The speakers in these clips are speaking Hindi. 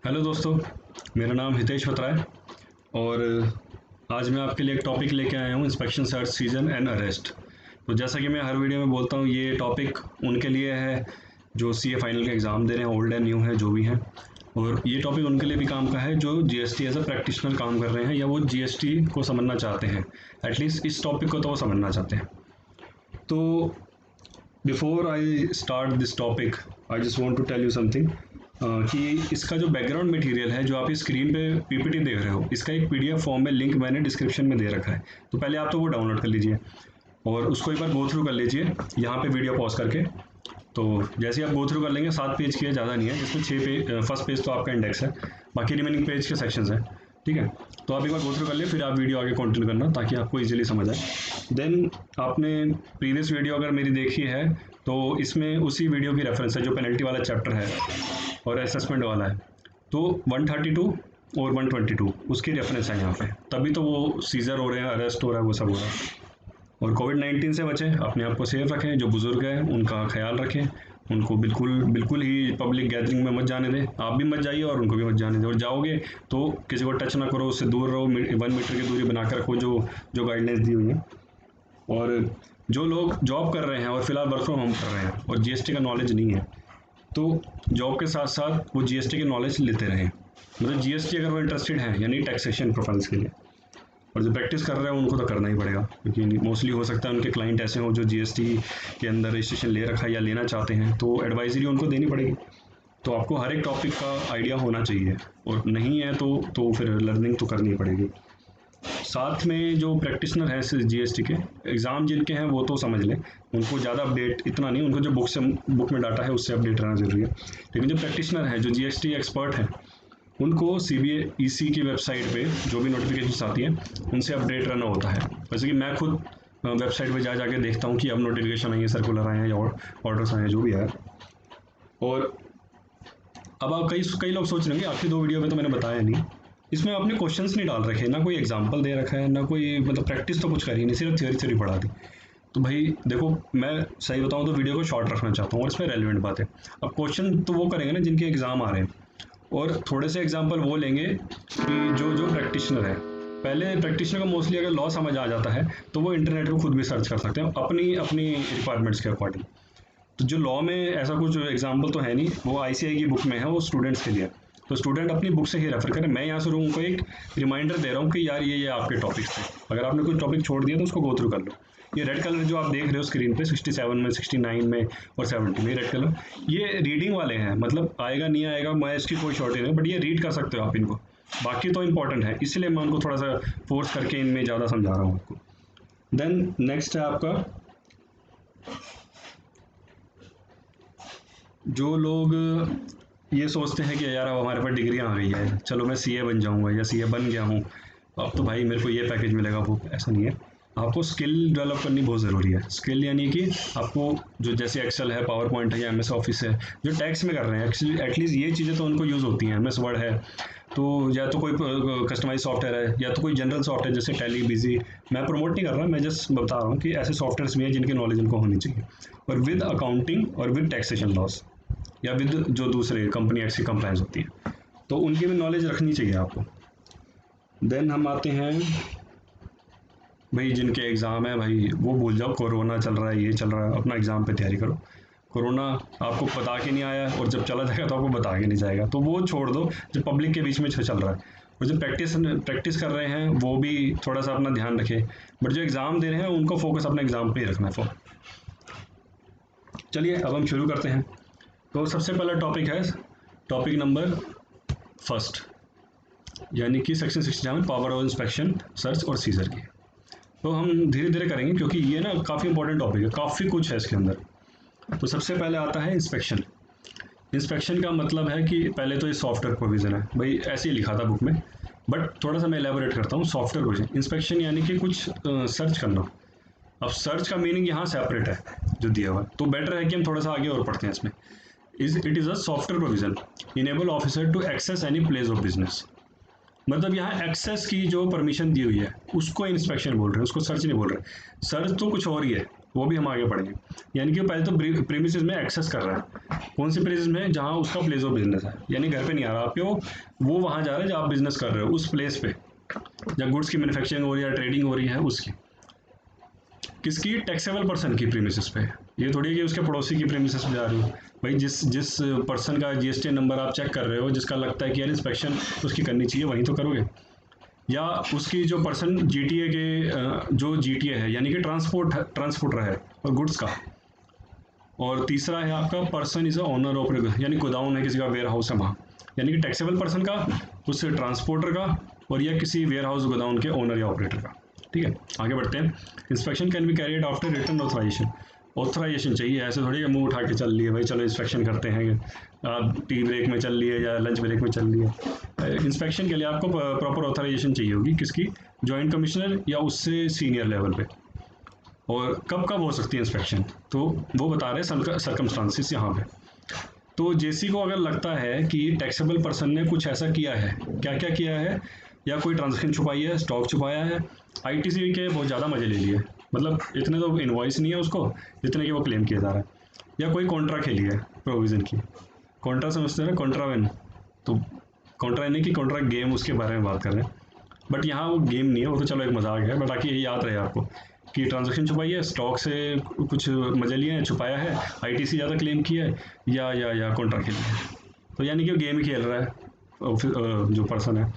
हेलो दोस्तों, मेरा नाम हितेश बत्रा है और आज मैं आपके लिए एक टॉपिक लेके आया हूँ, inspection search season and arrest. तो जैसा कि मैं हर वीडियो में बोलता हूँ, ये टॉपिक उनके लिए है जो सीए फाइनल के एग्ज़ाम दे रहे हैं, ओल्ड एंड न्यू है जो भी हैं। और ये टॉपिक उनके लिए भी काम का है जो जीएसटी एज अ प्रैक्टिशनर काम कर रहे हैं या वो जीएसटी को समझना चाहते हैं। एटलीस्ट इस टॉपिक को तो वो समझना चाहते हैं। तो before I start this topic, I just want to tell you something कि इसका जो बैकग्राउंड मटेरियल है, जो आप इस स्क्रीन पे पीपीटी देख रहे हो, इसका एक पीडीएफ फॉर्म में लिंक मैंने डिस्क्रिप्शन में दे रखा है। तो पहले आप तो वो डाउनलोड कर लीजिए और उसको एक बार गो थ्रू कर लीजिए यहाँ पे वीडियो पॉज करके। तो जैसे आप गो थ्रू कर लेंगे, 7 पेज की है, ज़्यादा नहीं है, जिसमें 6 पेज, फर्स्ट पेज तो आपका इंडेक्स है, बाकी रिमेनिंग पेज के सेक्शंस हैं। ठीक है, तो आप एक बार गो थ्रू कर लिए, फिर आप वीडियो आगे कंटिन्यू करना ताकि आपको इजीली समझ आए। देन आपने प्रीवियस वीडियो अगर मेरी देखी है तो इसमें उसी वीडियो की रेफरेंस है जो पेनल्टी वाला चैप्टर है और असेसमेंट वाला है। तो 132 और 122 उसकी रेफरेंस है यहाँ पे, तभी तो वो सीजर हो रहे हैं, अरेस्ट हो रहा है, वो सब हो रहा है। और कोविड-19 से बचें, अपने आप को सेफ रखें, जो बुज़ुर्ग हैं उनका ख्याल रखें, उनको बिल्कुल बिल्कुल ही पब्लिक गैदरिंग में मत जाने दें। आप भी मत जाइए और उनको भी मत जाने दें, और जाओगे तो किसी को टच ना करो, उससे दूर रहो, 1 मीटर की दूरी बना कर रखो, जो जो गाइडलाइंस दी हुई हैं। और जो लोग जॉब कर रहे हैं और फिलहाल वर्क फ्रॉम होम कर रहे हैं और जीएसटी का नॉलेज नहीं है, तो जॉब के साथ साथ वो जीएसटी की नॉलेज लेते रहें। मतलब जीएसटी अगर वो इंटरेस्टेड हैं, यानी टैक्सेशन प्रोफाइल्स के लिए, और जो प्रैक्टिस कर रहे हैं उनको तो करना ही पड़ेगा, क्योंकि मोस्टली हो सकता है उनके क्लाइंट ऐसे हों जो जीएसटी के अंदर रजिस्ट्रेशन ले रखा है या लेना चाहते हैं, तो एडवाइजरी उनको देनी पड़ेगी। तो आपको हर एक टॉपिक का आइडिया होना चाहिए, और नहीं है तो फिर लर्निंग तो करनी पड़ेगी। साथ में जो प्रैक्टिशनर हैं जीएसटी के, एग्ज़ाम जिनके हैं वो तो समझ लें, उनको ज़्यादा अपडेट इतना नहीं, उनको जो बुक में डाटा है उससे अपडेट रहना ज़रूरी है। लेकिन जो प्रैक्टिशनर हैं, जो जीएसटी एक्सपर्ट हैं, उनको सीबीएसई की वेबसाइट पे जो भी नोटिफिकेशन आती हैं उनसे अपडेट रहना होता है। जैसे कि मैं खुद वेबसाइट पे जाके देखता हूँ कि अब नोटिफिकेशन आई है, सर्कुलर आए हैं या ऑर्डर्स आए हैं, जो भी है। और अब आप कई कई लोग सोच रहे हैं कि आपकी 2 वीडियो में तो मैंने बताया नहीं, इसमें आपने क्वेश्चंस नहीं डाल रखे, ना कोई एग्जांपल दे रखा है, ना कोई मतलब प्रैक्टिस तो कुछ करी नहीं, सिर्फ थ्योरी पढ़ा दी। तो भाई देखो, मैं सही बताऊँ तो वीडियो को शॉर्ट रखना चाहता हूँ और इसमें रेलिवेंट बात है। अब क्वेश्चन तो वो करेंगे ना जिनके एग्ज़ाम आ रहे हैं, और थोड़े से एग्जांपल वो लेंगे कि जो जो प्रैक्टिशनर है। पहले प्रैक्टिशनर को मोस्टली अगर लॉ समझ आ जाता है तो वो इंटरनेट पर खुद भी सर्च कर सकते हैं अपनी अपनी रिक्वायरमेंट्स के अकॉर्डिंग। तो जो लॉ में ऐसा कुछ एग्जाम्पल तो है नहीं, वो आईसीआई की बुक में है, वो स्टूडेंट्स के लिए। तो स्टूडेंट अपनी बुक से ही रेफर करें। मैं यहाँ से लोगों को एक रिमाइंडर दे रहा हूँ कि यार ये आपके टॉपिक्स थे, अगर आपने कोई टॉपिक छोड़ दिया तो उसको गो थ्रू कर लो। ये रेड कलर जो आप देख रहे हो स्क्रीन पे, 67 में, 69 में और 70 में, रेड कलर, ये रीडिंग वाले हैं। मतलब आएगा नहीं आएगा, मैं इसकी कोई शॉर्टेज नहीं, बट ये रीड कर सकते हो आप इनको। बाकी तो इंपॉर्टेंट है, इसलिए मैं उनको थोड़ा सा फोर्स करके इनमें ज़्यादा समझा रहा हूँ आपको। देन नेक्स्ट है आपका, जो लोग ये सोचते हैं कि यार अब हमारे पास डिग्रियाँ आ गई है, चलो मैं सीए बन जाऊंगा या सीए बन गया हूँ, अब तो भाई मेरे को ये पैकेज मिलेगा, वो ऐसा नहीं है। आपको स्किल डेवलप करनी बहुत ज़रूरी है। स्किल यानी कि आपको जो जैसे एक्सेल है, पावर पॉइंट है या एमएस ऑफिस है, जो टैक्स में कर रहे हैं, एक्चुअली एटलीस्ट ये चीज़ें तो उनको यूज़ होती हैं। एमएस वर्ड है, तो या तो कोई कस्टमाइज सॉफ्टवेयर है, या तो कोई जनरल सॉफ्टवेयर जैसे टैली, बिजी। मैं प्रमोट नहीं कर रहा, मैं जस्ट बता रहा हूँ कि ऐसे सॉफ्टवेयर्स भी हैं जिनकी नॉलेज उनको होनी चाहिए, और विद अकाउंटिंग और विद टैक्सेशन लॉस, या विद जो दूसरे कंपनी एक्ट की कंप्लायंस होती है, तो उनकी भी नॉलेज रखनी चाहिए आपको। देन हम आते हैं भाई जिनके एग्ज़ाम है, भाई वो भूल जाओ, कोरोना चल रहा है, ये चल रहा है, अपना एग्ज़ाम पे तैयारी करो। कोरोना आपको बता के नहीं आया, और जब चला जाएगा तो आपको बता के नहीं जाएगा, तो वो छोड़ दो जो पब्लिक के बीच में चल रहा है। और जो प्रैक्टिस कर रहे हैं वो भी थोड़ा सा अपना ध्यान रखें, बट जो एग्ज़ाम दे रहे हैं उनको फोकस अपने एग्ज़ाम पे ही रखना है। चलिए अब हम शुरू करते हैं। तो सबसे पहला टॉपिक है, टॉपिक नंबर फर्स्ट, यानी कि section 67, power of inspection, search और सीजर की। तो हम धीरे धीरे करेंगे क्योंकि ये ना काफ़ी इंपॉर्टेंट टॉपिक है, काफ़ी कुछ है इसके अंदर। तो सबसे पहले आता है इंस्पेक्शन। इंस्पेक्शन का मतलब है कि पहले तो ये सॉफ्टवेयर प्रोविज़न है, भाई ऐसे ही लिखा था बुक में, बट थोड़ा सा मैं एलेबोरेट करता हूँ। सॉफ्टवेयर प्रोविज़न, इंस्पेक्शन यानी कि कुछ सर्च करना। अब सर्च का मीनिंग यहाँ सेपरेट है जो दिया हुआ है, तो बेटर है कि हम थोड़ा सा आगे और पढ़ते हैं इसमें। It is a software provision enable officer to access any place of business. मतलब यहाँ एक्सेस की जो परमिशन दी हुई है उसको इंस्पेक्शन बोल रहे हैं, उसको सर्च नहीं बोल रहे। सर्च तो कुछ और ही है, वो भी हम आगे पढ़ेंगे। यानी कि पहले तो प्रीमिसेस में एक्सेस कर रहा है, कौन सी प्रीमिसेस में, जहाँ उसका प्लेस ऑफ बिजनेस है, यानी घर पे नहीं आ रहा आपके, वो वहाँ जा रहा है जहाँ आप बिजनेस कर रहे हो, उस प्लेस पे जहाँ गुड्स की मैन्युफैक्चरिंग हो रही है, ट्रेडिंग हो रही है, उसकी किसकी, टैक्सेबल पर्सन की प्रीमिसेस पे। ये थोड़ी है कि उसके पड़ोसी की प्रीमिसेस पे जा रही हो। भाई जिस पर्सन का जीएसटी नंबर आप चेक कर रहे हो, जिसका लगता है कि यार इंस्पेक्शन उसकी करनी चाहिए, वहीं तो करोगे। या उसकी जो पर्सन जीटीए के जो जीटीए है यानी कि ट्रांसपोर्टर है और गुड्स का। और तीसरा है आपका person is a owner operator, यानी गोदाउन है किसी का, वेयर हाउस है वहाँ, यानी कि टैक्सेबल पर्सन का, उस ट्रांसपोर्टर का, और या किसी वेयर हाउस गोदाउन के ओनर या ऑपरेटर का। ठीक है, आगे बढ़ते हैं। Inspection can be carried after return authorization. Authorization चाहिए, ऐसे थोड़ी है मुंह उठा के चल लिए भाई चलो इंस्पेक्शन करते हैं, आप टी ब्रेक में चल लिए या लंच ब्रेक में चल लिए। इंस्पेक्शन के लिए आपको प्रॉपर ऑथराइजेशन चाहिए होगी, किसकी, जॉइंट कमिश्नर या उससे सीनियर लेवल पे। और कब कब हो सकती है इंस्पेक्शन, तो वो बता रहे हैं सर्कमस्टांसिस यहाँ पे। तो जेसी को अगर लगता है कि टैक्सेबल पर्सन ने कुछ ऐसा किया है, क्या क्या किया है, या कोई ट्रांजेक्शन छुपाई है, स्टॉक छुपाया है, आईटीसी के बहुत ज़्यादा मजे ले लिए, मतलब इतने तो इनवॉइस नहीं है उसको जितने की वो क्लेम किया जा रहा है, या कोई कॉन्ट्रा खेली है प्रोविज़न की। कॉन्ट्रा समझते हैं ना, कॉन्ट्रावेन, तो कॉन्ट्रा नहीं कि कॉन्ट्रा गेम, उसके बारे में बात कर रहे हैं। बट यहाँ वो गेम नहीं है, वो तो चलो एक मजाक है, बट आके ये याद रहे आपको कि ट्रांजेक्शन छुपाई है, स्टॉक से कुछ मजे लिए हैं, छुपाया है, आईटीसी ज़्यादा क्लेम किया है, या कॉन्ट्रा खेली है, तो यानी कि वो गेम ही खेल रहा है जो पर्सन है।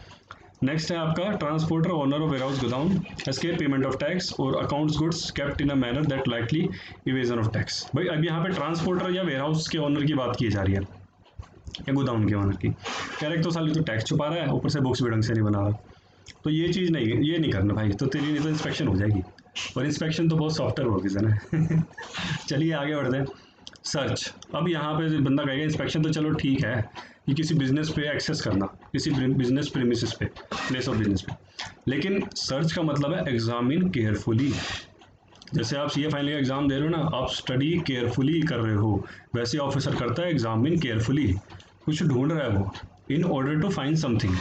नेक्स्ट है आपका transporter owner of warehouse godown escape payment of tax और accounts goods kept in a manner that likely evasion of tax. भाई अब यहाँ पे ट्रांसपोर्टर या वेयरहाउस के ओनर की बात की जा रही है, या गोदाउन के ओनर की। कह रहे तो साली तो टैक्स छुपा रहा है, ऊपर से बुक्स भी ढंग से नहीं बना रहा, तो ये चीज़ नहीं, ये नहीं करना भाई, तो तेरी नहीं तो इंस्पेक्शन हो जाएगी, और इंस्पेक्शन तो बहुत सॉफ्टवेयर होगी सर है। चलिए आगे बढ़ते हैं। सर्च, अब यहाँ पे बंदा कहेगा इंस्पेक्शन तो चलो ठीक है, ये किसी बिजनेस पे एक्सेस करना, किसी बिजनेस प्रीमिसेस पे, प्लेस ऑफ बिजनेस पे, लेकिन सर्च का मतलब है एग्जामिन केयरफुली। जैसे आप सीए फाइनल का एग्जाम दे रहे हो ना, आप स्टडी केयरफुली कर रहे हो, वैसे ऑफिसर करता है एग्जामिन केयरफुली, कुछ ढूंढ रहा है वो, in order to find something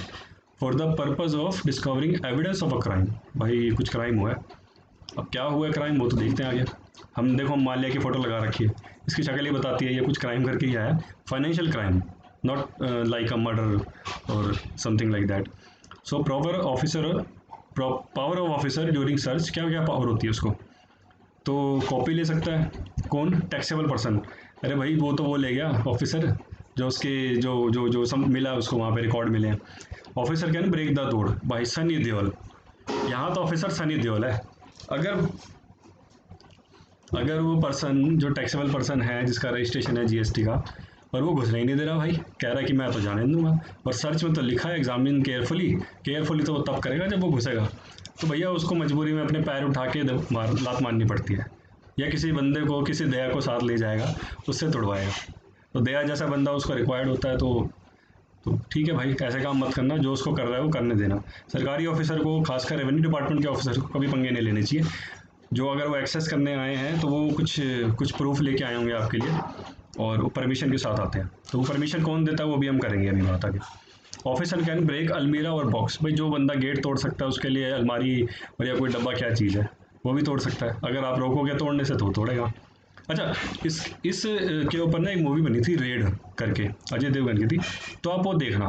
for the purpose of discovering evidence of a crime. भाई कुछ क्राइम हुआ है, अब क्या हुआ है क्राइम वो तो देखते हैं आगे। हम देखो माल्या की फ़ोटो लगा रखी है, इसकी शक्ल ही बताती है ये कुछ क्राइम करके ही आया, financial crime, not like a murder और something like that. So proper officer, power of officer during search, क्या क्या पावर होती है उसको, तो कॉपी ले सकता है, कौन, टैक्सेबल पर्सन। अरे भाई वो तो वो ले गया ऑफिसर, जो उसके जो सब मिला उसको वहाँ पे रिकॉर्ड मिले हैं। ऑफिसर कैन ब्रेक द तोड़, भाई सनी देओल, यहाँ तो ऑफिसर सनी देओल है। अगर अगर वो पर्सन जो टैक्सेबल पर्सन है जिसका रजिस्ट्रेशन है जीएसटी का, और वो घुसने ही नहीं दे रहा भाई, कह रहा है कि मैं तो जाने दूंगा, और सर्च में तो लिखा है एग्जामिन केयरफुली, केयरफुली तो वो तब करेगा जब वो घुसेगा, तो भैया उसको मजबूरी में अपने पैर उठा के लात मारनी पड़ती है, या किसी बंदे को, किसी दया को साथ ले जाएगा, उससे तोड़वाएगा। तो दया जैसा बंदा उसको रिक्वायर्ड होता है, तो ठीक है भाई, ऐसे काम मत करना, जो उसको कर रहा है वो करने देना। सरकारी ऑफिसर को, खासकर रेवेन्यू डिपार्टमेंट के ऑफिसर को कभी पंगे नहीं लेने चाहिए। जो अगर वो एक्सेस करने आए हैं तो वो कुछ कुछ प्रूफ लेके आए होंगे आपके लिए, और वो परमिशन के साथ आते हैं, तो वो परमिशन कौन देता है वो भी हम करेंगे अभी बात आगे। ऑफिसर कैन ब्रेक अलमीरा और बॉक्स, भाई जो बंदा गेट तोड़ सकता है उसके लिए अलमारी और या कोई डब्बा क्या चीज़ है, वो भी तोड़ सकता है, अगर आप रोकोगे तोड़ने से तो तोड़ेगा। अच्छा, इस के ऊपर ना एक मूवी बनी थी रेड करके, अजय देवगन की थी, तो आप वो देखना,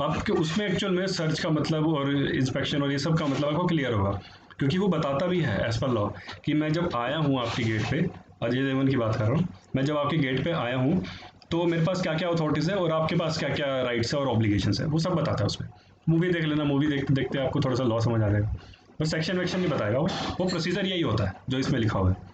आपके उसमें एक्चुअल में सर्च का मतलब और इंस्पेक्शन और ये सब का मतलब आपको क्लियर होगा, क्योंकि वो बताता भी है एज पर लॉ कि मैं जब आया हूँ आपके गेट पे, अजय देवगन की बात कर रहा हूँ, मैं जब आपके गेट पे आया हूँ तो मेरे पास क्या क्या अथॉरिटीज़ है और आपके पास क्या क्या राइट्स है और ऑब्लिगेशंस है, वो सब बताता है उसमें। मूवी देख लेना, मूवी देखते देखते आपको थोड़ा सा लॉ समझ आ जाएगा, बस सेक्शन वेक्शन नहीं बताएगा वो प्रोसीजर यही होता है जो इसमें लिखा हुआ है।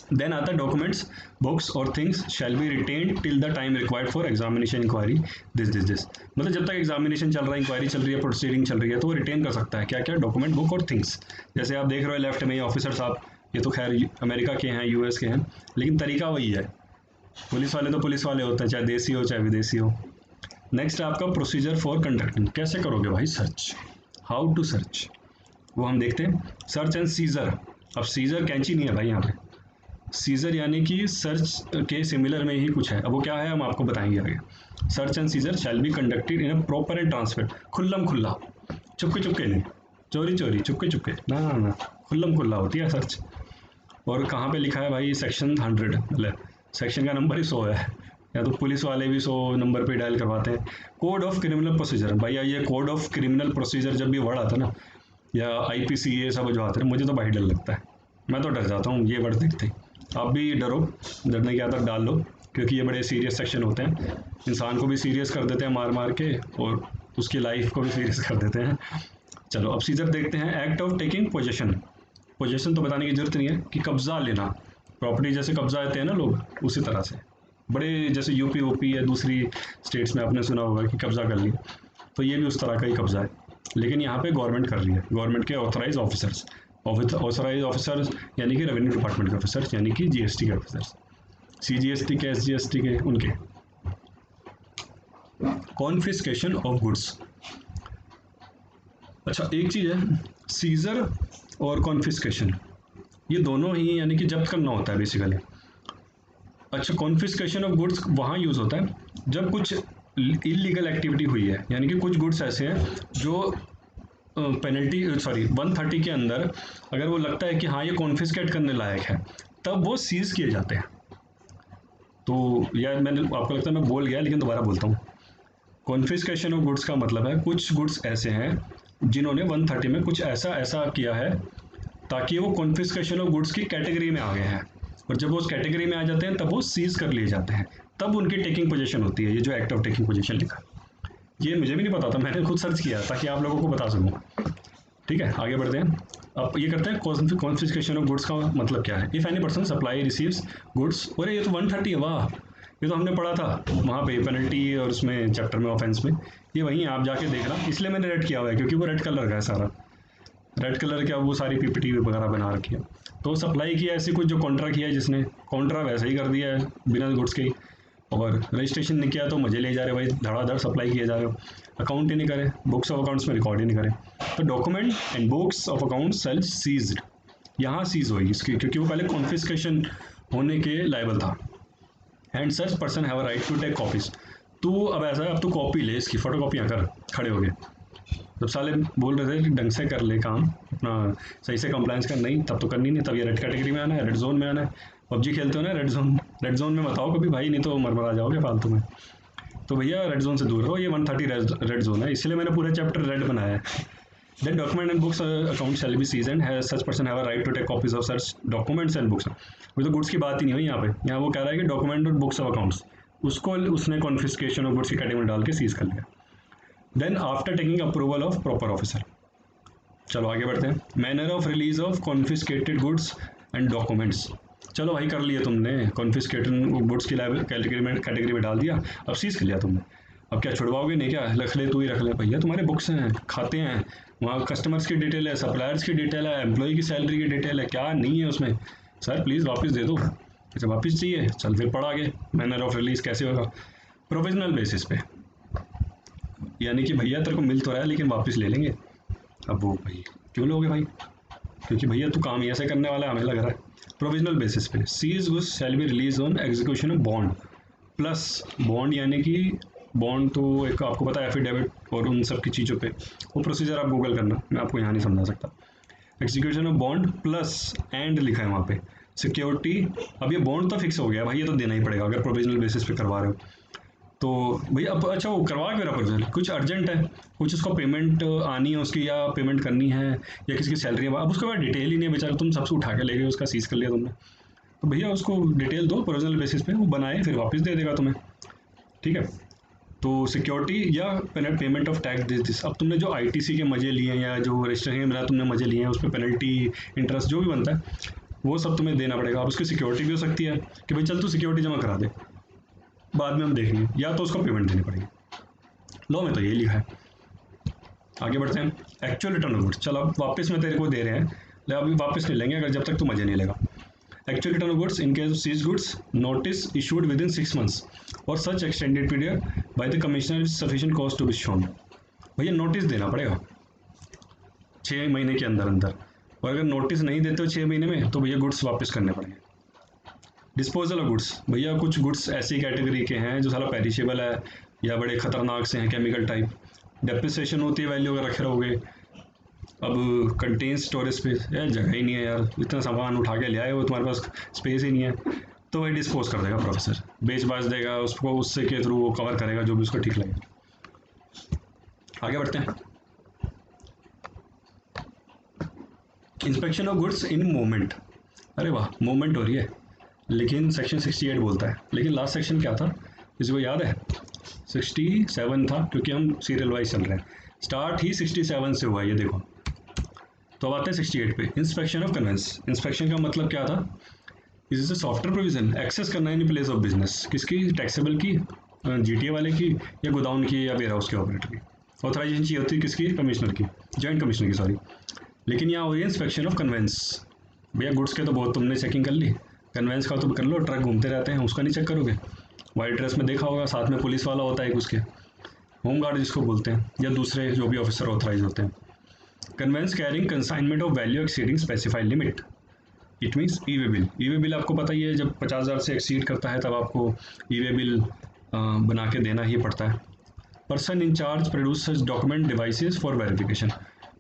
देन आता है डॉक्यूमेंट्स, बुक्स और things shall be retain till the time required for examination inquiry this, मतलब जब तक एग्जामिनेशन चल रहा है, इंक्वायरी चल रही है, प्रोसीडिंग चल रही है, तो वो रिटेन कर सकता है क्या क्या डॉक्यूमेंट, बुक और थिंग्स। जैसे आप देख रहे हो लेफ्ट में ये ऑफिसर साहब, ये तो खैर अमेरिका के हैं, यूएस के हैं, लेकिन तरीका वही है, पुलिस वाले तो पुलिस वाले होते हैं, चाहे देसी हो चाहे विदेशी हो। नेक्स्ट है आपका प्रोसीजर फॉर कंडक्टिंग, कैसे करोगे भाई सर्च, हाउ टू सर्च, वो हम देखते हैं। सर्च एंड सीजर, अब सीजर कैंची नहीं है भाई यहाँ पे, सीजर यानी कि सर्च के सिमिलर में ही कुछ है, अब वो क्या है हम आपको बताएंगे आगे। Search and seizure shall be conducted in a proper and transparent, खुल्लम खुल्ला, चुपके चुपके नहीं, चोरी चोरी, चुपके चुपके, ना ना ना, खुल्लम खुल्ला होती है सर्च। और कहाँ पे लिखा है भाई, सेक्शन 100, मतलब सेक्शन का नंबर ही 100 है, या तो पुलिस वाले भी 100 नंबर पे डायल करवाते हैं। कोड ऑफ क्रिमिनल प्रोसीजर, भैया ये कोड ऑफ क्रिमिनल प्रोसीजर जब भी वर्ड आता है ना, या IPC ये सब जो आते हैं, मुझे तो भाई डर लगता है, मैं तो डर जाता हूँ ये वर्ड देखते ही। आप भी डरो, डरने की आदत डाल लो, क्योंकि ये बड़े सीरियस सेक्शन होते हैं, इंसान को भी सीरियस कर देते हैं मार मार के, और उसकी लाइफ को भी सीरियस कर देते हैं। चलो अब सीजर देखते हैं। Act of taking possession, possession तो बताने की जरूरत नहीं है कि कब्जा लेना, प्रॉपर्टी जैसे कब्जा लेते हैं ना लोग, उसी तरह से बड़े, जैसे यूपी ओपी या दूसरी स्टेट्स में आपने सुना होगा कि कब्जा कर लिया, तो ये भी उस तरह का ही कब्जा है, लेकिन यहाँ पे गवर्नमेंट कर रही है, गवर्नमेंट के ऑथराइज ऑफिसर्स, ऑथराइज ऑफिसर्स यानी कि रेवेन्यू डिपार्टमेंट के ऑफिसर्स, यानी कि GST के ऑफिसर्स, CGST के, SGST के, उनके। कॉन्फिस्केशन ऑफ गुड्स, अच्छा एक चीज़ है, सीजर और कॉन्फिस्केशन, ये दोनों ही यानी कि जब्त करना होता है बेसिकली। अच्छा, कॉन्फिस्केशन ऑफ गुड्स वहाँ यूज़ होता है जब कुछ इलीगल एक्टिविटी हुई है, यानी कि कुछ गुड्स ऐसे हैं जो पेनल्टी 130 के अंदर अगर वो लगता है कि हाँ ये कॉन्फिस्केट करने लायक है, तब वो सीज किए जाते हैं। तो यार मैंने, आपको लगता है मैं बोल गया, लेकिन दोबारा बोलता हूँ। कॉन्फिस्केशन ऑफ गुड्स का मतलब है कुछ गुड्स ऐसे हैं जिन्होंने 130 में कुछ ऐसा ऐसा किया है ताकि वो कॉन्फिस्केशन ऑफ गुड्स की कैटेगरी में आ गए हैं, और जब वो उस कैटेगरी में आ जाते हैं तब वो सीज कर लिए जाते हैं, तब उनकी टेकिंग पोजीशन होती है। ये जो एक्ट ऑफ टेकिंग पोजीशन लिखा, ये मुझे भी नहीं पता था, मैंने खुद सर्च किया ताकि आप लोगों को बता सकूँ। ठीक है, आगे बढ़ते हैं। अब ये करते हैं कॉन्फिस्केशन ऑफ गुड्स का मतलब क्या है। If any person supply receives goods, और ये तो 130 है, वाह, ये तो हमने पढ़ा था वहाँ पे पेनल्टी और उसमें चैप्टर में, ऑफेंस में, ये वहीं आप जाके देखना, इसलिए मैंने रेड किया हुआ है क्योंकि वो रेड कलर का है सारा, रेड कलर का वो सारी PPT वगैरह बना रखी है। तो सप्लाई किया ऐसी कुछ जो कॉन्ट्रा किया है, जिसने कॉन्ट्रा वैसे ही कर दिया है बिना गुड्स के, और रजिस्ट्रेशन नहीं किया तो मजे ले जा रहे भाई, धड़ाधड़ सप्लाई किए जा रहे हो, अकाउंट ही नहीं करे, बुक्स ऑफ अकाउंट्स में रिकॉर्ड ही नहीं करे, तो document and books of account shall seized, यहाँ सीज होगी इसकी, क्योंकि वो पहले कॉन्फिस्केशन होने के लायबल था। And such person have a right to take copies, तू अब ऐसा है, अब तू कॉपी ले इसकी, फोटो कॉपियाँ कर खड़े हो गए। जब साले बोल रहे थे कि ढंग से कर ले काम अपना, सही से कंप्लायंस कर, नहीं तब तो करनी नहीं, तब ये रेड कैटेगरी में आना है, रेड जोन में आना है। PUBG खेलते हो ना, रेड जोन में बताओ कभी भाई, नहीं तो मरमरा जाओगे फालतू में। तो भैया रेड जोन से दूर रहो, ये 130 रेड जोन है, इसलिए मैंने पूरा चैप्टर रेड बनाया है। Then document and books account shall be seize and such person have a right to take copies of such documents and books. वो तो गुड्स की बात ही नहीं हुई यहाँ पे, यहाँ वो कह रहा है कि डॉक्यूमेंट और बुक्स ऑफ अकाउंट्स, उसको उसने कॉन्फिस्केशन ऑफ गुड्स की कैटेगरी में डाल के सीज कर लिया। Then after taking approval of proper officer, चलो आगे बढ़ते हैं। Manner of release of confiscated goods and documents, चलो भाई कर लिया तुमने, कॉन्फिस्केटेड गुड्स की कैटेगरी में डाल दिया, अब सीज कर लिया तुमने, अब क्या छुड़वाओगे नहीं क्या, रख ले तू ही रख ले, भैया तुम्हारे बुक्स हैं, खाते हैं, वहाँ कस्टमर्स की डिटेल है, सप्लायर्स की डिटेल है, एम्प्लॉय की सैलरी की डिटेल है, क्या नहीं है उसमें, सर प्लीज़ वापस दे दो। अच्छा वापस चाहिए, चल फिर पढ़ आगे, मैनर ऑफ रिलीज कैसे होगा, प्रोविजनल बेसिस पे, यानी कि भैया तेरे को मिल तो रहा है लेकिन वापस ले लेंगे। अब वो भाई क्यों लोगे भाई, क्योंकि भैया तू काम ही ऐसे करने वाला है, हमें लग रहा है। प्रोविजनल बेसिस पे seize goods shall be release on execution of bond, plus bond यानी कि बॉन्ड तो एक आपको पता है एफिडेविट और उन सब की चीज़ों पे, वो प्रोसीजर आप गूगल करना, मैं आपको यहाँ नहीं समझा सकता। Execution of bond plus and लिखा है वहाँ पे सिक्योरिटी, अब ये बॉन्ड तो फिक्स हो गया भाई, ये तो देना ही पड़ेगा अगर प्रोविजनल बेसिस पे करवा रहे हो। तो भैया अब अच्छा वो करवा क्यों रहा प्रोविजनल, कुछ अर्जेंट है, कुछ उसको पेमेंट आनी है उसकी, या पेमेंट करनी है, या किसी की सैलरी है, अब उसके बाद डिटेल ही नहीं है बेचारा, तुम सबसे उठा के ले गए, उसका सीज कर लिया तुमने, तो भैया उसको डिटेल दो प्रोविजनल बेसिस पे, वो बनाए फिर वापस दे देगा तुम्हें। ठीक है, तो सिक्योरिटी या पेमेंट ऑफ टैक्स दिस, अब तुमने जो ITC के मजे लिए हैं या जो रजिस्ट्रेशन के मेरा तुमने मजे लिए हैं, उस पर पेनल्टी इंटरेस्ट जो भी बनता है वो सब तुम्हें देना पड़ेगा। अब उसकी सिक्योरिटी भी हो सकती है कि भाई चल तू सिक्योरिटी जमा करा दे, बाद में हम देखेंगे, या तो उसको पेमेंट देनी पड़ेगी, लॉ में तो यही लिखा है। आगे बढ़ते हैं। एक्चुअल रिटर्न ऑफ गुड्स, चलो अब वापस में तेरे को दे रहे हैं, ले अभी वापस नहीं लेंगे अगर जब तक तू मजे नहीं लेगा। Actual return of goods in case of seized goods, notice issued within 6 months और such extended period by the commissioner is sufficient cause to be shown, भैया नोटिस देना पड़ेगा 6 महीने के अंदर अंदर, और अगर नोटिस नहीं देते हो 6 महीने में तो भैया गुड्स वापस करने पड़ेंगे। डिस्पोजल ऑफ गुड्स, भैया कुछ गुड्स ऐसी कैटेगरी के हैं जो साला पेरिशेबल है या बड़े खतरनाक से हैं, केमिकल टाइप, डेप्रिसिएशन होती है, वैल्यू अगर रखे रहोगे, अब कंटेन स्टोरेज स्पेस, यार जगह ही नहीं है यार, इतना सामान उठा के ले आए हो, तुम्हारे पास स्पेस ही नहीं है, तो वही डिस्पोज कर देगा प्रोफेसर, बेच बाच देगा उसको, उससे के थ्रू वो कवर करेगा जो भी उसको ठीक लगेगा। आगे बढ़ते हैं। Inspection of goods in movement, अरे वाह मूवमेंट हो रही है, लेकिन सेक्शन 68 बोलता है, लेकिन लास्ट सेक्शन क्या था किसी को याद है? 67 था, क्योंकि हम सीरियल वाइज चल रहे हैं, स्टार्ट ही 67 से हुआ, ये देखो। तो अब आते हैं 68 पे, इंस्पेक्शन ऑफ कन्वेंस। इंस्पेक्शन का मतलब क्या था? Is is software provision, access करना इन प्लेस ऑफ बिजनेस, किसकी? टैक्सेबल की, जीटीए वाले की, या गोदाउन की, या वेयर हाउस के ऑपरेटर की। ऑथराइजेशन चाहिए होती है किसकी? कमिश्नर की, जॉइंट कमिश्नर की, सॉरी। लेकिन यहाँ हो रही है इंस्पेक्शन ऑफ कन्वेंस। भैया गुड्स के तो बहुत तुमने चेकिंग कर ली, कन्वेंस का तो कर लो, ट्रक घूमते रहते हैं उसका नहीं चेक करोगे? वाइट ड्रेस में देखा होगा, साथ में पुलिस वाला होता है एक उसके, होम गार्ड जिसको बोलते हैं, या दूसरे जो भी ऑफिसर ऑथराइज होते हैं। Conveyance carrying consignment of value exceeding specified limit, it means e way bill. E way bill आपको पता ही है, जब 50,000 से एक्सीड करता है तब आपको ई वे बिल बना के देना ही पड़ता है। Person in charge produce such document devices for verification.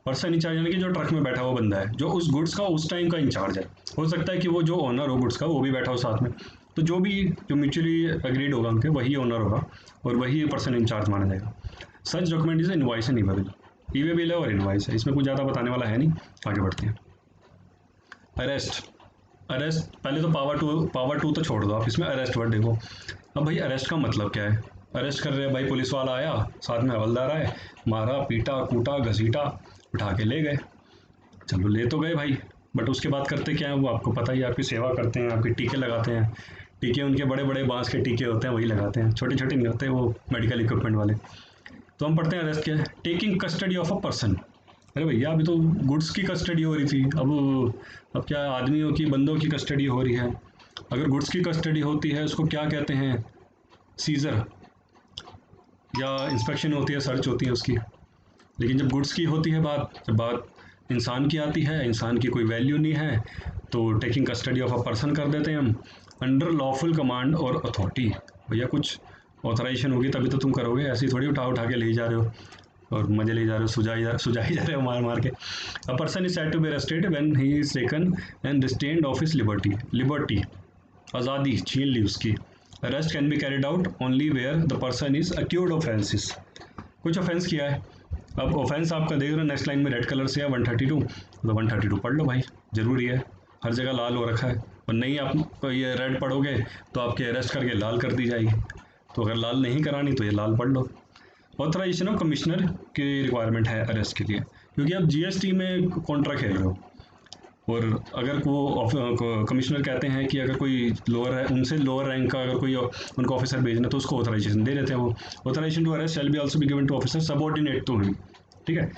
Person in charge यानी कि जो ट्रक में बैठा हुआ बंदा है, जो उस गुड्स का उस टाइम का इंचार्ज है। हो सकता है कि वो जो ओनर हो गुड्स का वो भी बैठा हो साथ में, तो जो भी जो म्यूचुअली अग्रीड होगा उनके, वही ओनर होगा और वही पर्सन इंचार्ज माना जाएगा। Such document is invoice and e way bill. E way bill है और इनवॉइस है, इसमें कुछ ज़्यादा बताने वाला है नहीं। आगे बढ़ते हैं। अरेस्ट, अरेस्ट पहले तो पावर टू तो छोड़ दो आप, इसमें अरेस्ट वर्ड देखो। अब भाई अरेस्ट का मतलब क्या है? अरेस्ट कर रहे हैं भाई, पुलिस वाला आया, साथ में हवलदार आए, मारा पीटा कूटा घसीटा, उठा के ले गए। चलो ले तो गए भाई, बट उसके बाद करते क्या है वो आपको पता ही है, आपकी सेवा करते हैं, आपके टीके लगाते हैं। टीके उनके बड़े बड़े बांस के टीके होते हैं, वही लगाते हैं, छोटे छोटे नहीं होते वो मेडिकल इक्विपमेंट वाले। तो हम पढ़ते हैं अरेस्ट क्या है? Taking custody of a person. अरे भैया अभी तो गुड्स की कस्टडी हो रही थी, अब क्या आदमियों की, बंदों की कस्टडी हो रही है। अगर गुड्स की कस्टडी होती है उसको क्या कहते हैं? सीजर, या इंस्पेक्शन होती है, सर्च होती है उसकी। लेकिन जब गुड्स की होती है बात, जब बात इंसान की आती है, इंसान की कोई वैल्यू नहीं है, तो taking custody of a person कर देते हैं हम, अंडर लॉफुल कमांड और अथॉरिटी। भैया कुछ ऑथराइजेशन होगी तभी तो तुम करोगे, ऐसे ही थोड़ी उठा उठा के ले ही जा रहे हो और मजे ले जा रहे हो, सुझाई जा रहे हो मार मार के। A person is said to be arrested when he is taken and restrained of his liberty. Liberty, आज़ादी छीन ली उसकी। Arrest can be carried out only where the person is accused offences, कुछ ऑफेंस किया है। अब ऑफेंस आपका देख रहे हो नेक्स्ट लाइन में रेड कलर से है 132, तो 132 पढ़ लो भाई, जरूरी है, हर जगह लाल हो रखा है, और नहीं आप ये रेड पढ़ोगे तो आपके अरेस्ट करके लाल कर दी जाएगी, तो अगर लाल नहीं करानी तो ये लाल पढ़ लो। ऑथराइजेशन ऑफ कमिश्नर की रिक्वायरमेंट है अरेस्ट के लिए, क्योंकि आप जीएसटी में कॉन्ट्रा खेल रहे हो, और अगर वो कमिश्नर कहते हैं कि अगर कोई लोअर है, उनसे लोअर रैंक का अगर कोई उनको ऑफिसर भेजना तो उसको ऑथराइजेशन दे देते हैं वो। Authorization to arrest shall be also be given to officer subordinate to him, ठीक है।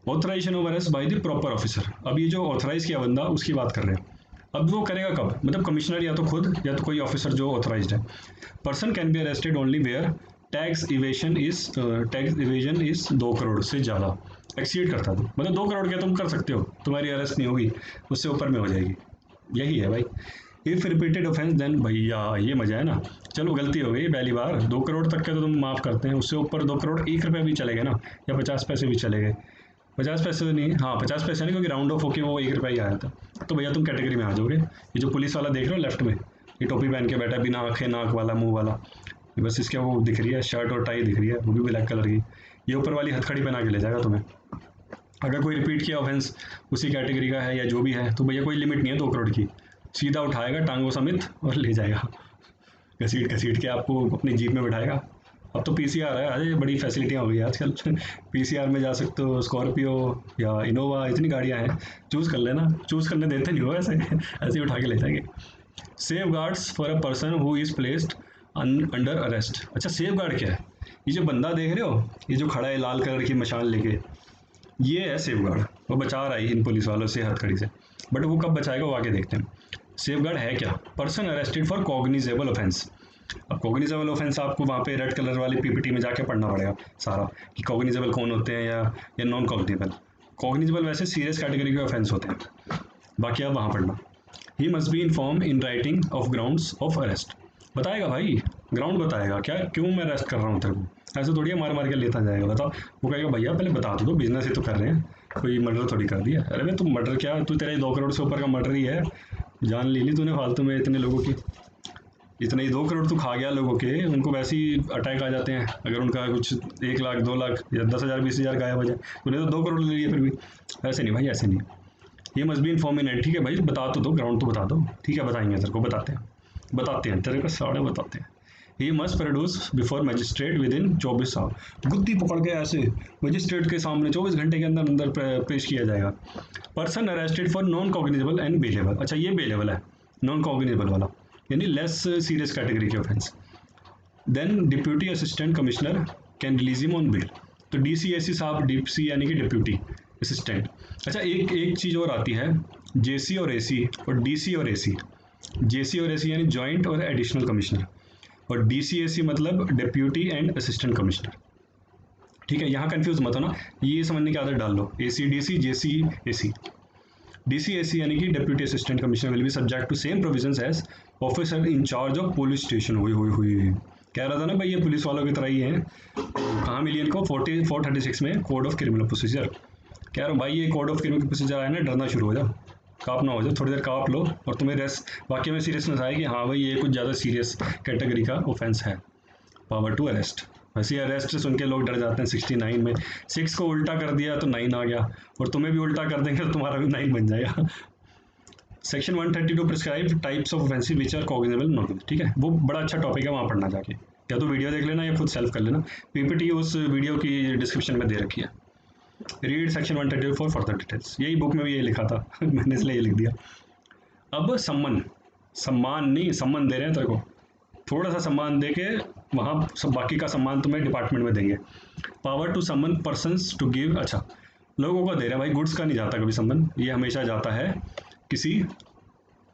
Authorization of arrest by the proper officer, अब ये जो ऑथराइज किया बंदा उसकी बात कर रहे हैं। अब वो करेगा कब? मतलब कमिश्नर या तो खुद या तो कोई ऑफिसर जो ऑथराइज्ड है। Person can be arrested only where tax evasion is 2 crore से ज़्यादा एक्सीड करता, तो मतलब 2 करोड़ के तुम कर सकते हो, तुम्हारी अरेस्ट नहीं होगी, उससे ऊपर में हो जाएगी, यही है भाई। इफ रिपीटेड ऑफेंस देन, भैया ये मजा है ना। चलो गलती हो गई पहली बार, 2 करोड़ तक के तो तुम माफ़ करते हैं, उससे ऊपर 2 करोड़ 1 रुपये भी चले गए ना, या 50 पैसे भी चले गए। 50 पैसे तो नहीं, हाँ 50 पैसे नहीं, क्योंकि राउंड ऑफ होके वो 1 रुपया ही आया था, तो भैया तुम कैटेगरी में आ जाओगे। ये जो पुलिस वाला देख रहे हो लेफ्ट में, ये टोपी पहन के बैठा, बिना आंखें नाक वाला मुंह वाला, बस इसके वो दिख रही है, शर्ट और टाई दिख रही है, वो भी ब्लैक कलर की, ये ऊपर वाली हथकड़ी पहना के ले जाएगा तुम्हें। अगर कोई रिपीट किया ऑफेंस उसी कैटेगरी का है या जो भी है, तो भैया कोई लिमिट नहीं है 2 करोड़ की, सीधा उठाएगा टांगों समेत और ले जाएगा, घसीट घसीट के आपको अपनी जीप में बिठाएगा। अब तो पीसीआर है, अरे बड़ी फैसिलिटियाँ हो गई आजकल पीसीआर में जा सकते हो, स्कॉर्पियो या इनोवा, इतनी गाड़ियाँ हैं, चूज़ कर लेना, चूज़ करने देते नहीं हो ऐसे ऐसे ही उठा के ले जाएंगे। Safe guards for a person who is placed under arrest. अच्छा सेफ गार्ड क्या है? ये जो बंदा देख रहे हो, ये जो खड़ा है लाल कलर की मशाल लेके, ये है सेफ गार्ड, वो बचा रहा है इन पुलिस वालों से हथकड़ी से, बट वो कब बचाएगा वो आगे देखते हैं। सेफ गार्ड है क्या? Person arrested for cognizable offence. अब कॉग्निजेबल ऑफेंस आपको वहाँ पे रेड कलर वाली पीपीटी में जाके पढ़ना पड़ेगा सारा, कि कॉग्निजेबल कौन होते हैं या नॉन कॉग्निजेबल। कॉग्निजेबल वैसे सीरियस कैटेगरी के ऑफेंस होते हैं, बाकी आप वहाँ पढ़ना। He must be inform in writing of grounds of arrest, बताएगा भाई, ग्राउंड बताएगा क्या, क्यों मैं अरेस्ट कर रहा हूँ तेरे को, ऐसे थोड़ी मार मार के लेता जाएगा, बताओ। वो कहेगा भैया पहले बता तो दो, बिजनेस ही तो कर रहे हैं, कोई मर्डर थोड़ी कर दिया। अरे भाई तू मर्डर क्या, तू तेरा 2 करोड़ से ऊपर का मर्डर ही है, जान ले ली तूने फालतू में इतने लोगों की। इतने ही 2 करोड़ तू खा गया लोगों के, उनको वैसे ही अटैक आ जाते हैं अगर उनका कुछ 1 लाख 2 लाख या 10,000 20,000 गायब हो जाए। तूने तो 2 करोड़ ले लिए फिर भी। ऐसे नहीं भाई, ऐसे नहीं। ये मस्ट बी इन्फॉर्मेंट, ठीक है भाई, बता तो दो, ग्राउंड तो बता दो। ठीक है बताएंगे तेरे को, बताते हैं तेरे को सारे बताते हैं। He must produce before magistrate within 24 hour. गुत्ती पकड़ के ऐसे मजिस्ट्रेट के सामने 24 घंटे के अंदर अंदर पेश किया जाएगा। Person arrested for non cognizable and bailable. अच्छा ये बेलेबल है, नॉन कॉग्निजेबल वाला यानी लेस सीरियस कैटेगरी के offence. Then deputy assistant commissioner can release him on bail. तो डीसीएसी साहब, डीसी यानी कि डिप्यूटी असिस्टेंट। अच्छा एक एक चीज़ और आती है, जेसी और एसी और डीसी और एसी। जेसी और एसी यानी जॉइंट और एडिशनल कमिश्नर, और डीसीएसी मतलब डिप्यूटी एंड असिस्टेंट कमिश्नर। ठीक है, यहाँ कंफ्यूज मत हो ना, ये समझने की आदत डाल लो। AC DC, JC AC. DCAC यानी कि deputy assistant commissioner will be subject to same provisions as officer in charge of police station. हुई कह रहा था ना भाई ये पुलिस वालों की तरह ही है। कहाँ मिली इनको? 436 में कोड ऑफ क्रिमिनल प्रोसीजर। कह रहा हूँ भाई ये कोड ऑफ क्रिमिनल प्रोसीजर आया ना, डरना शुरू हो जाओ, काँपना हो जाए, थोड़ी देर काँप लो और तुम्हें वाकई में सीरियसनेस आए कि हाँ भाई ये कुछ ज़्यादा सीरियस कैटेगरी का ऑफेंस है। Power to arrest. वैसे अरेस्ट सुन के लोग डर जाते हैं 69 में। 6 को उल्टा कर दिया तो 9 आ गया, और तुम्हें भी उल्टा कर देंगे तो तुम्हारा भी 9 बन जाएगा। Section 132 prescribe types of offensive which are cognizable non. ठीक है, वो बड़ा अच्छा टॉपिक है, वहाँ पढ़ना जाके, या तो वीडियो देख लेना या खुद सेल्फ कर लेना। पीपीटी उस वीडियो की डिस्क्रिप्शन में दे रखी है। Read section 132 for further details. यही बुक में भी यही लिखा था मैंने इसलिए ये लिख दिया। अब सम्मान नहीं, सम्मान दे रहे हैं तेरे को, थोड़ा सा सम्मान दे के वहाँ सब बाकी का सम्मान तुम्हें डिपार्टमेंट में देंगे। पावर टू सम्मन पर्सनस टू गिव। अच्छा लोगों को दे रहे हैं भाई, गुड्स का नहीं जाता कभी सम्मन, ये हमेशा जाता है किसी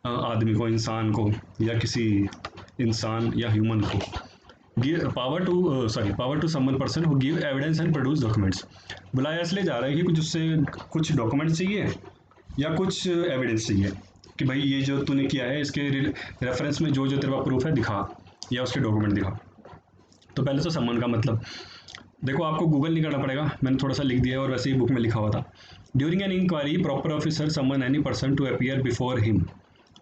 आदमी को, इंसान को, या किसी इंसान या ह्यूमन को। Power to summon person who give evidence and produce documents. बुलाया इसलिए जा रहा है कि कुछ उससे कुछ डॉक्यूमेंट्स चाहिए या कुछ एविडेंस चाहिए कि भाई ये जो तूने किया है इसके रेफरेंस में जो जो तेरे पास प्रूफ है दिखा, या उसके डॉक्यूमेंट दिखा। तो पहले तो सम्मान का मतलब देखो, आपको गूगल नहीं करना पड़ेगा, मैंने थोड़ा सा लिख दिया और वैसे ही बुक में लिखा हुआ था। During an inquiry proper officer summon any person to appear before him.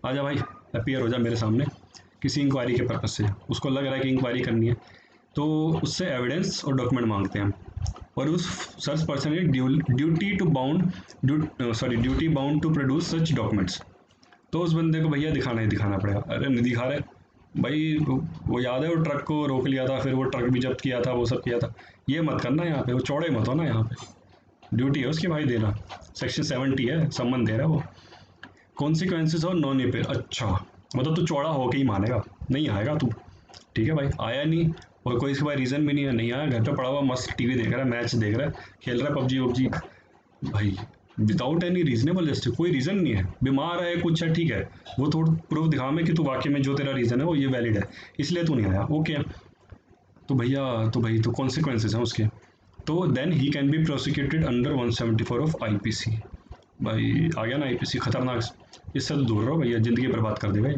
आ जा भाई, अपीयर हो जा मेरे सामने किसी इंक्वायरी के पर्पज से, उसको लग रहा है कि इंक्वायरी करनी है, तो उससे एविडेंस और डॉक्यूमेंट मांगते हैं, और उस सर्च पर्सन की duty bound to produce such documents. तो उस बंदे को भैया दिखाना ही दिखाना पड़ेगा। अरे नहीं दिखा रहे भाई, वो याद है वो ट्रक को रोक लिया था, फिर वो ट्रक भी जब्त किया था, वो सब किया था, ये मत करना यहाँ पे, वो चौड़े मत हो ना यहाँ पे, ड्यूटी है उसकी भाई देना। सेक्शन 70 है, सम्मन दे रहा है वो। कॉन्सिक्वेंसेज और नॉन अपीयर। अच्छा मतलब तू चौड़ा होके ही मानेगा, नहीं आएगा तू, ठीक है भाई, आया नहीं और कोई इसके बाद रीज़न भी नहीं है, नहीं आया, घर पे पड़ा हुआ मस्त टीवी देख रहा है, मैच देख रहा है, खेल रहा है पबजी वबजी, भाई विदाउट एनी रीजनेबल जस्टिस, कोई रीज़न नहीं है, बीमार है कुछ है, ठीक है, वो थोड़ा प्रूफ दिखा में कि तू वाकई में जो तेरा रीज़न है वो ये वैलिड है, इसलिए तू नहीं आया, ओके। तो भैया तो कॉन्सिक्वेंसेज हैं उसके। तो then he can be prosecuted under 174 of IPC. भाई आ गया ना आईपीसी, खतरनाक, इससे तो दूर रहो भैया, ज़िंदगी बर्बाद कर दे भाई,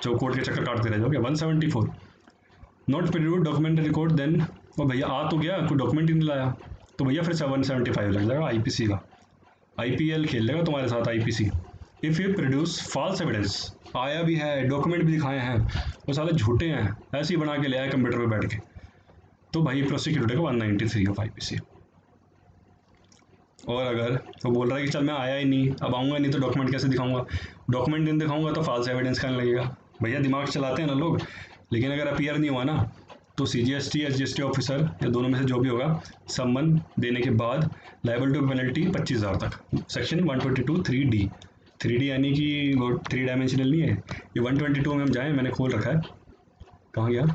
जो कोर्ट के चक्कर काटते रह जाओगे। 174 not produce document record then, और भैया आ तो गया, कोई डॉक्यूमेंट ही नहीं लाया, तो भैया फिर 175 लग जाएगा आईपीसी का, आईपीएल खेल लेगा तुम्हारे साथ IPC. If you produce false evidence, आया भी है डॉक्यूमेंट भी दिखाए हैं, वो साले झूठे हैं, ऐसे ही बना के ले आए कंप्यूटर पे बैठ के, तो भाई प्रोसिक्यूट होगा 193 ऑफ आईपीसी। और अगर तो बोल रहा है कि चल मैं आया ही नहीं, अब आऊँगा नहीं तो डॉक्यूमेंट कैसे दिखाऊंगा, डॉक्यूमेंट नहीं दिखाऊंगा तो फॉल्स एविडेंस करने लगेगा। भैया दिमाग चलाते हैं ना लोग। लेकिन अगर अपीयर नहीं हुआ ना, तो सीजीएसटी एसजीएसटी ऑफिसर या दोनों में से जो भी होगा, सम्मन देने के बाद लायबल टू पेनल्टी 25,000 तक। सेक्शन 122 3D, 3D यानी कि वो 3 डायमेंशनल नहीं है, ये 122 में हम जाएँ, मैंने खोल रखा है, कहाँ गया,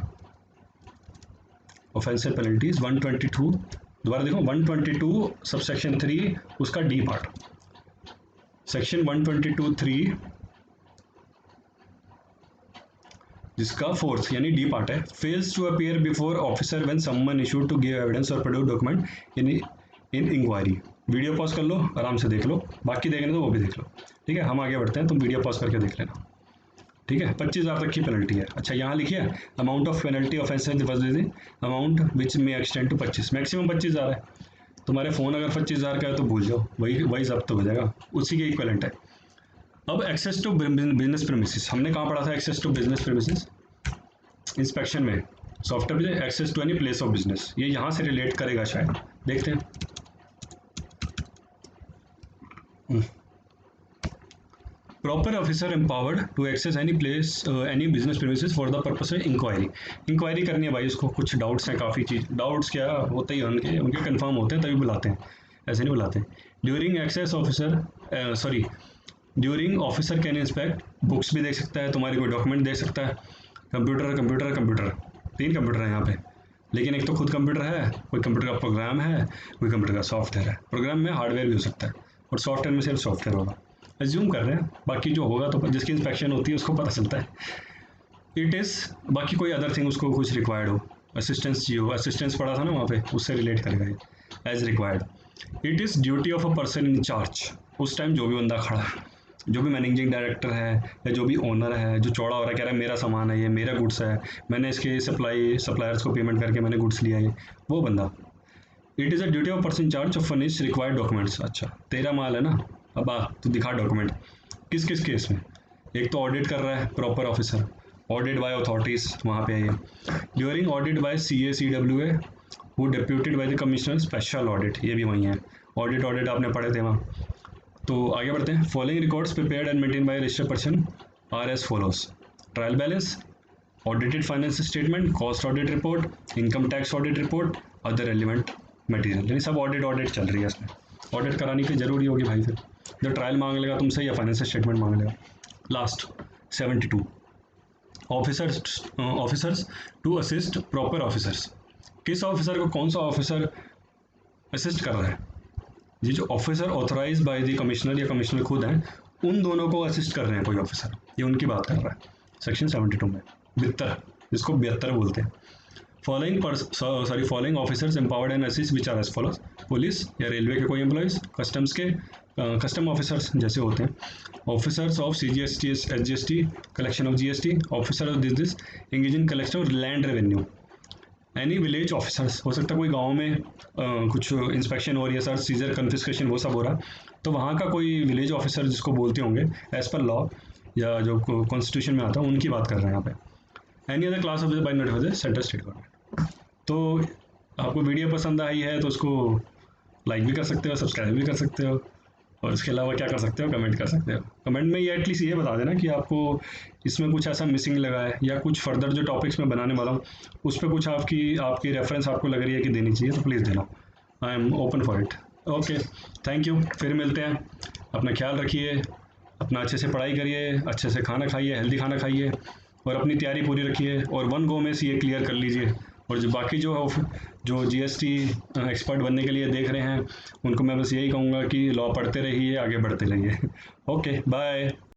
ऑफेंसिव पेनल्टीज 122, दोबारा देखो 122 सब सेक्शन 3 उसका डी पार्ट, सेक्शन 122(3) जिसका फोर्थ यानी डी पार्ट है, fails to appear before officer when someone issued to give evidence और produce document in inquiry. Video pause कर लो, आराम से देख लो, बाकी देखने तो वो भी देख लो, ठीक है। हम आगे बढ़ते हैं, तुम वीडियो पॉज करके देख लेना, ठीक है। 25,000 तक की पेनल्टी है। अच्छा यहाँ लिखिए amount of penalty offence amount which may extend to 25, maximum 25,000 है। तुम्हारे फ़ोन अगर 25,000 का है तो भूल जाओ, वही वही जब्त हो जाएगा, उसी के इक्वलेंट है। अब एक्सेस टू बिजनेस प्रेमिसेस, हमने कहाँ पढ़ा था access to business premises? Inspection में। Software access to any place of business, ये यहाँ से रिलेट करेगा शायद, देखते हैं। Proper officer empowered to access any place any business premises for the purpose of inquiry. Inquiry करनी है भाई, उसको कुछ डाउट्स हैं, काफ़ी चीज़ डाउट्स क्या होते ही उनके उनके कंफर्म होते हैं तभी बुलाते हैं, ऐसे नहीं बुलाते। During access officer sorry during officer can inspect, books भी देख सकता है, तुम्हारी कोई डॉक्यूमेंट देख सकता है। कंप्यूटर कंप्यूटर कंप्यूटर, 3 कंप्यूटर हैं यहाँ पे, लेकिन एक तो खुद कंप्यूटर है, कोई कंप्यूटर का प्रोग्राम है, कोई कंप्यूटर का सॉफ्टवेयर है। प्रोग्राम में हार्डवेयर भी हो सकता है और सॉफ्टवेयर में सिर्फ सॉफ्टवेयर होगा। एज्यूम कर रहे हैं, बाकी जो होगा तो जिसकी इंस्पेक्शन होती है उसको पता चलता है। इट इज़, बाकी कोई अदर थिंग उसको कुछ रिक्वायर्ड हो, असिस्टेंस चाहिए हो, असिस्टेंस पढ़ा था ना वहाँ पे, उससे रिलेट करेगा ये, as required. It is duty of a person in charge, उस टाइम जो भी बंदा खड़ा है, जो भी मैनेजिंग डायरेक्टर है या जो भी ओनर है, जो चौड़ा हो रहा है, कह रहा है मेरा सामान है, ये मेरा गुड्स है, मैंने इसके सप्लायर्स को पेमेंट करके मैंने गुड्स लिया है, वो बंदा। It is a duty of person charge of furnish required documents, अच्छा तेरा माल है ना, अब आ तू दिखा डॉक्यूमेंट। किस किस केस में? एक तो ऑडिट कर रहा है proper officer, audit bye authorities वहाँ पे है ये। ड्यूरिंग ऑडिट बाय CA/CWA वो deputed bye the commissioner special audit, ये भी वही है। ऑडिट आपने पढ़े थे वहाँ। तो आगे बढ़ते हैं। Following records prepared and maintain by registered person are as follows: trial balance, audited finance statement, cost audit report, income tax audit report, other relevant material, यानी सब ऑडिट चल रही है इसमें। ऑडिट करानी तो जरूरी होगी भाई, फिर जब ट्रायल मांग लेगा तुमसे या फाइनेंस स्टेटमेंट मांग लेगा। Last 72 officers to assist proper officers, किस ऑफिसर को कौन सा ऑफिसर असिस्ट कर रहा है? ये जो officer authorize by the commissioner या कमिश्नर खुद हैं, उन दोनों को असिस्ट कर रहे हैं कोई ऑफिसर, ये उनकी बात कर रहा है सेक्शन 72 में। 72, जिसको 72 बोलते हैं। Following officers empowered and assist which are as follows: police या रेलवे के कोई एम्प्लॉइज, कस्टम्स के कस्टम ऑफिसर्स जैसे होते हैं, officers of CGST SGST collection of GST, officer of this engage in collection of land revenue. Any village officers, हो सकता है कोई गांव में कुछ इंस्पेक्शन हो रही है, सर सीजर कन्फिस्केशन वो सब हो रहा, तो वहाँ का कोई विलेज ऑफिसर जिसको बोलते होंगे एज पर लॉ या जो कॉन्स्टिट्यूशन में आता है उनकी बात कर रहे हैं यहाँ पे। Any other class officer by notified central state government. तो आपको वीडियो पसंद आई है तो उसको लाइक भी कर सकते हो, सब्सक्राइब भी कर सकते हो, और इसके अलावा क्या कर सकते हो, कमेंट कर सकते हो। कमेंट में ये एटलीस्ट ये बता देना कि आपको इसमें कुछ ऐसा मिसिंग लगा है, या कुछ फर्दर जो टॉपिक्स मैं बनाने वाला हूँ उस पर कुछ आपकी रेफरेंस आपको लग रही है कि देनी चाहिए, तो प्लीज़ देना। I am open for it. Okay, thank you, फिर मिलते हैं। अपना ख्याल रखिए, अपना अच्छे से पढ़ाई करिए, अच्छे से खाना खाइए, हेल्दी खाना खाइए, और अपनी तैयारी पूरी रखिए, और 1 गो में CA क्लियर कर लीजिए। और जो बाकी जो GST एक्सपर्ट बनने के लिए देख रहे हैं उनको मैं बस यही कहूँगा कि लॉ पढ़ते रहिए, आगे बढ़ते रहिए। Okay, bye.